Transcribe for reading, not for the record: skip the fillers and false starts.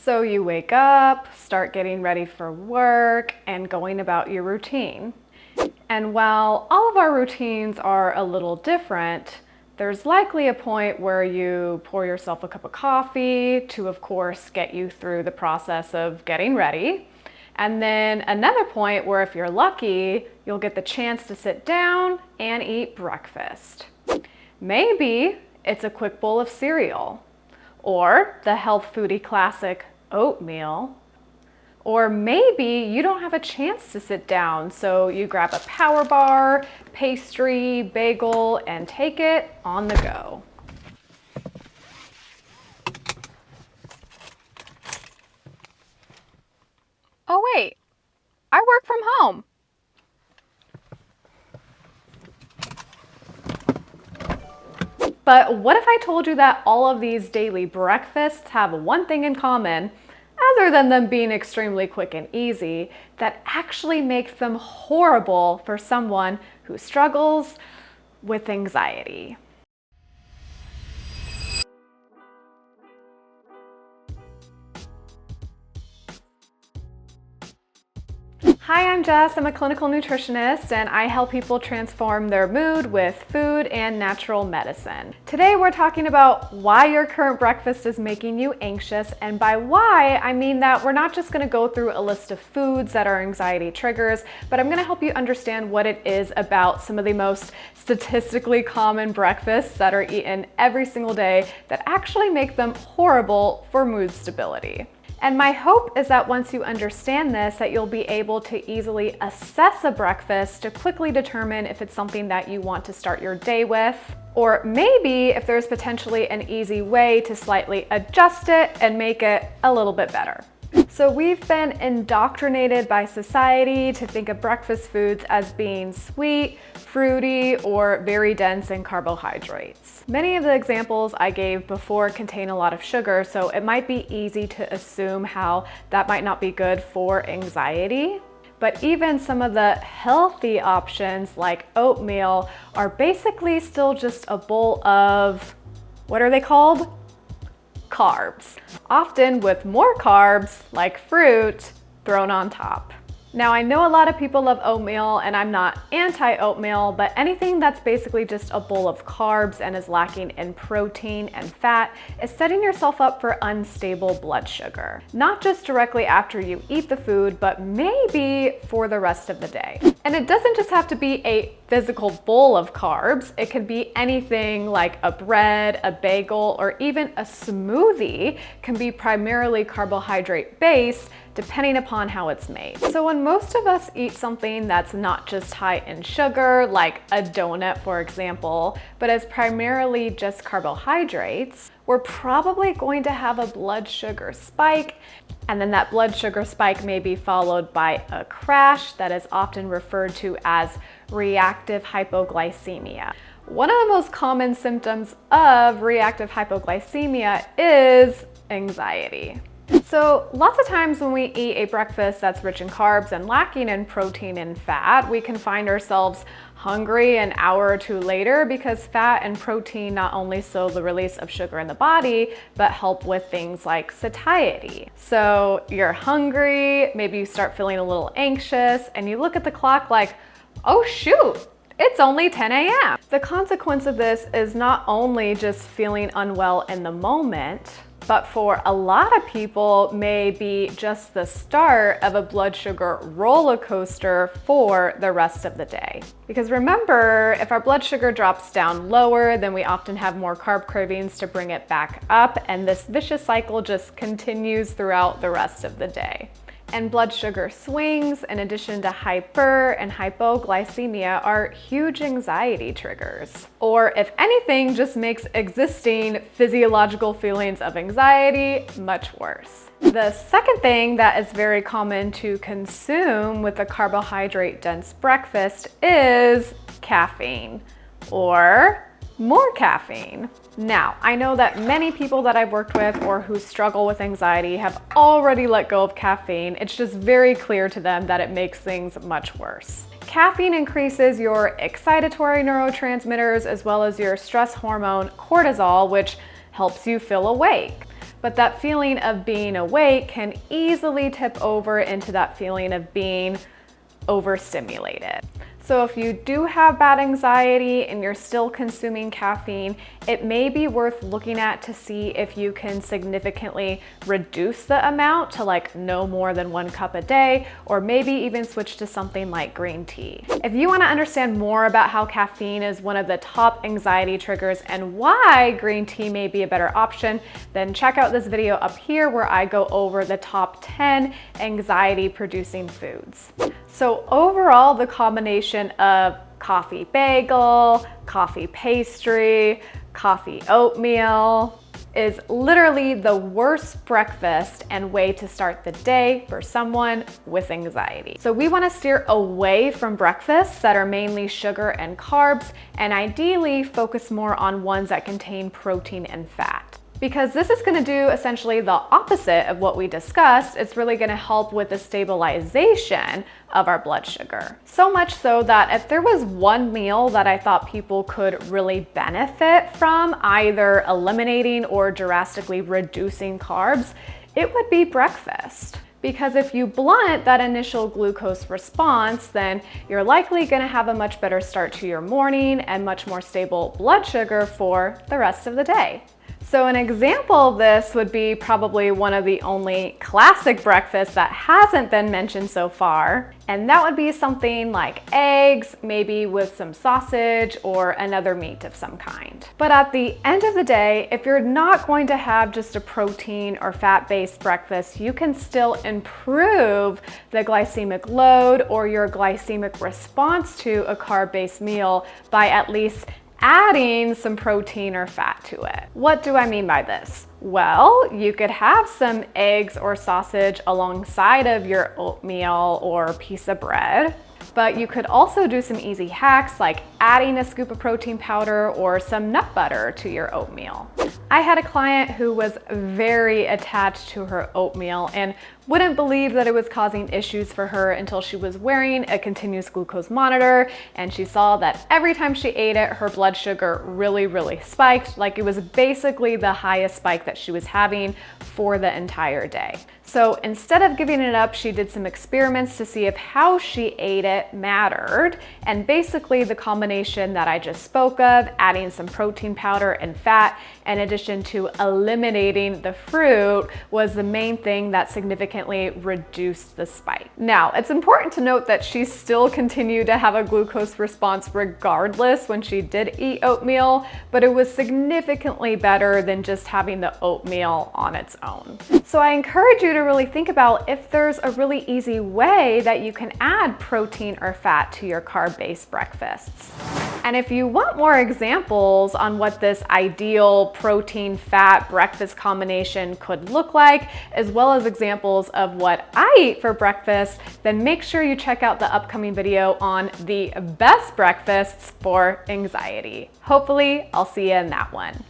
So you wake up, start getting ready for work, and going about your routine. And while all of our routines are a little different, there's likely a point where you pour yourself a cup of coffee to, of course, get you through the process of getting ready. And then another point where, if you're lucky, you'll get the chance to sit down and eat breakfast. Maybe it's a quick bowl of cereal, or the health foodie classic oatmeal. Or maybe you don't have a chance to sit down, so you grab a power bar, pastry, bagel, and take it on the go. Oh wait, I work from home. But what if I told you that all of these daily breakfasts have one thing in common, other than them being extremely quick and easy, that actually makes them horrible for someone who struggles with anxiety? Hi, I'm Jess. I'm a clinical nutritionist, and I help people transform their mood with food and natural medicine. Today, we're talking about why your current breakfast is making you anxious, and by why, I mean that we're not just going to go through a list of foods that are anxiety triggers, but I'm going to help you understand what it is about some of the most statistically common breakfasts that are eaten every single day that actually make them horrible for mood stability. And my hope is that once you understand this, that you'll be able to easily assess a breakfast to quickly determine if it's something that you want to start your day with, or maybe if there's potentially an easy way to slightly adjust it and make it a little bit better. So we've been indoctrinated by society to think of breakfast foods as being sweet, fruity, or very dense in carbohydrates. Many of the examples I gave before contain a lot of sugar, so it might be easy to assume how that might not be good for anxiety. But even some of the healthy options like oatmeal are basically still just a bowl of, what are they called? Carbs, often with more carbs, like fruit, thrown on top. Now, I know a lot of people love oatmeal, and I'm not anti-oatmeal, but anything that's basically just a bowl of carbs and is lacking in protein and fat is setting yourself up for unstable blood sugar. Not just directly after you eat the food, but maybe for the rest of the day. And it doesn't just have to be a physical bowl of carbs. It could be anything like a bread, a bagel, or even a smoothie can be primarily carbohydrate based, depending upon how it's made. So when most of us eat something that's not just high in sugar, like a donut for example, but is primarily just carbohydrates, we're probably going to have a blood sugar spike, and then that blood sugar spike may be followed by a crash that is often referred to as reactive hypoglycemia. One of the most common symptoms of reactive hypoglycemia is anxiety. So lots of times when we eat a breakfast that's rich in carbs and lacking in protein and fat, we can find ourselves hungry an hour or two later, because fat and protein not only slow the release of sugar in the body, but help with things like satiety. So you're hungry, maybe you start feeling a little anxious, and you look at the clock like, oh shoot, it's only 10 a.m. The consequence of this is not only just feeling unwell in the moment, but for a lot of people may be just the start of a blood sugar roller coaster for the rest of the day. Because remember, if our blood sugar drops down lower, then we often have more carb cravings to bring it back up, and this vicious cycle just continues throughout the rest of the day. And blood sugar swings, in addition to hyper and hypoglycemia, are huge anxiety triggers. Or if anything, just makes existing physiological feelings of anxiety much worse. The second thing that is very common to consume with a carbohydrate-dense breakfast is caffeine, or more caffeine. Now, I know that many people that I've worked with or who struggle with anxiety have already let go of caffeine. It's just very clear to them that it makes things much worse. Caffeine increases your excitatory neurotransmitters as well as your stress hormone cortisol, which helps you feel awake. But that feeling of being awake can easily tip over into that feeling of being overstimulated. So if you do have bad anxiety and you're still consuming caffeine, it may be worth looking at to see if you can significantly reduce the amount to like no more than 1 cup a day, or maybe even switch to something like green tea. If you want to understand more about how caffeine is one of the top anxiety triggers and why green tea may be a better option, then check out this video up here where I go over the top 10 anxiety producing foods. So overall, the combination of coffee bagel, coffee pastry, coffee oatmeal is literally the worst breakfast and way to start the day for someone with anxiety. So we want to steer away from breakfasts that are mainly sugar and carbs, and ideally focus more on ones that contain protein and fat. Because this is going to do essentially the opposite of what we discussed. It's really going to help with the stabilization of our blood sugar. So much so that if there was one meal that I thought people could really benefit from either eliminating or drastically reducing carbs, it would be breakfast. Because if you blunt that initial glucose response, then you're likely going to have a much better start to your morning and much more stable blood sugar for the rest of the day. So an example of this would be probably one of the only classic breakfasts that hasn't been mentioned so far, and that would be something like eggs, maybe with some sausage or another meat of some kind. But at the end of the day, if you're not going to have just a protein or fat-based breakfast, you can still improve the glycemic load or your glycemic response to a carb-based meal by at least adding some protein or fat to it. What do I mean by this? Well, you could have some eggs or sausage alongside of your oatmeal or piece of bread, but you could also do some easy hacks like adding a scoop of protein powder or some nut butter to your oatmeal. I had a client who was very attached to her oatmeal and wouldn't believe that it was causing issues for her until she was wearing a continuous glucose monitor and she saw that every time she ate it, her blood sugar really spiked, like it was basically the highest spike that she was having for the entire day. So instead of giving it up, she did some experiments to see if how she ate it mattered. And basically the combination that I just spoke of, adding some protein powder and fat, in addition to eliminating the fruit, was the main thing that significantly reduced the spike. Now, it's important to note that she still continued to have a glucose response regardless when she did eat oatmeal, but it was significantly better than just having the oatmeal on its own. So I encourage you to really think about if there's a really easy way that you can add protein or fat to your carb-based breakfasts. And if you want more examples on what this ideal protein-fat breakfast combination could look like, as well as examples of what I eat for breakfast, then make sure you check out the upcoming video on the best breakfasts for anxiety. Hopefully, I'll see you in that one.